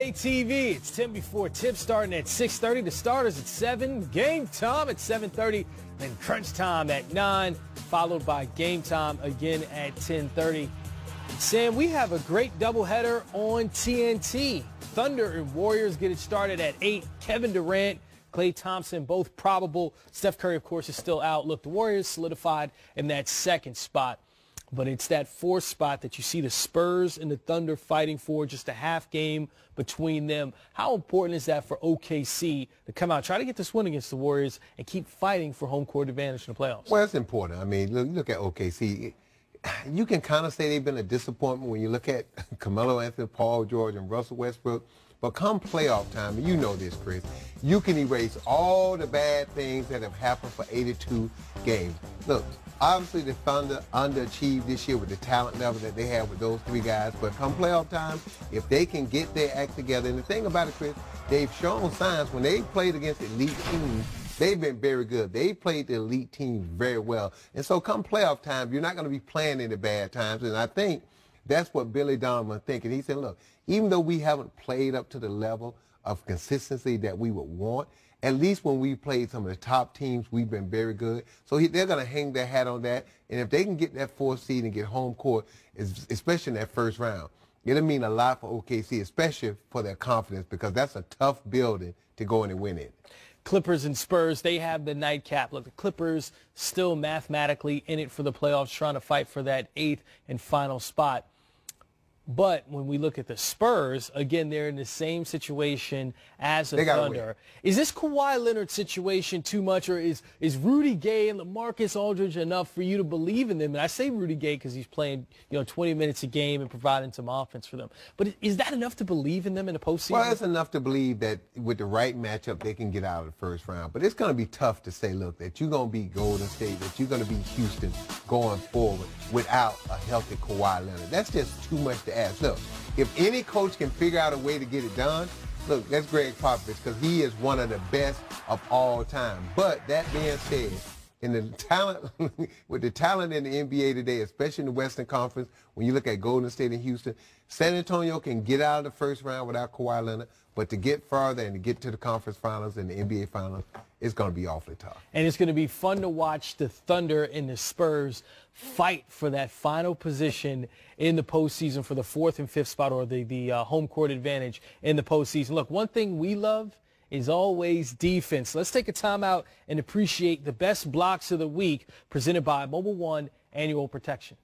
NBATV, it's 10 before tip starting at 6:30. The starters at 7, game time at 7:30, then crunch time at 9, followed by game time again at 10:30. Sam, we have a great doubleheader on TNT. Thunder and Warriors get it started at 8. Kevin Durant, Klay Thompson, both probable. Steph Curry, of course, is still out. Look, the Warriors solidified in that second spot. But it's that fourth spot that you see the Spurs and the Thunder fighting for, just a half game between them. How important is that for OKC to come out, try to get this win against the Warriors, and keep fighting for home court advantage in the playoffs? Well, it's important. I mean, look at OKC. You can kind of say they've been a disappointment when you look at Carmelo Anthony, Paul George, and Russell Westbrook. But come playoff time, and you know this, Chris, you can erase all the bad things that have happened for 82 games. Look, obviously the Thunder underachieved this year with the talent level that they have with those three guys. But come playoff time, if they can get their act together, and the thing about it, Chris, they've shown signs when they played against elite teams, they've been very good. They played the elite teams very well. And so come playoff time, you're not going to be playing in the bad times. And I think that's what Billy Donovan thinking. He said, look, even though we haven't played up to the level of consistency that we would want, at least when we played some of the top teams, we've been very good. So they're going to hang their hat on that. And if they can get that fourth seed and get home court, especially in that first round, it'll mean a lot for OKC, especially for their confidence, because that's a tough building to go in and win it. Clippers and Spurs, they have the nightcap. Look, the Clippers still mathematically in it for the playoffs, trying to fight for that 8th and final spot. But when we look at the Spurs, again, they're in the same situation as the Thunder. Is this Kawhi Leonard situation too much, or is Rudy Gay and LaMarcus Aldridge enough for you to believe in them? And I say Rudy Gay because he's playing, 20 minutes a game and providing some offense for them. But is that enough to believe in them in the postseason? Well, it's enough to believe that with the right matchup, they can get out of the first round. But it's going to be tough to say, look, that you're going to be Golden State, that you're going to be Houston going forward without a healthy Kawhi Leonard. That's just too much to ask. Look, if any coach can figure out a way to get it done, look, that's Greg Popovich, because he is one of the best of all time. But that being said, in the talent, with the talent in the NBA today, especially in the Western Conference, when you look at Golden State and Houston, San Antonio can get out of the first round without Kawhi Leonard, but to get farther and to get to the conference finals and the NBA finals, it's going to be awfully tough. And it's going to be fun to watch the Thunder and the Spurs fight for that final position in the postseason for the 4th and 5th spot, or the home court advantage in the postseason. Look, one thing we love is always defense. Let's take a timeout and appreciate the best blocks of the week presented by Mobile One Annual Protection.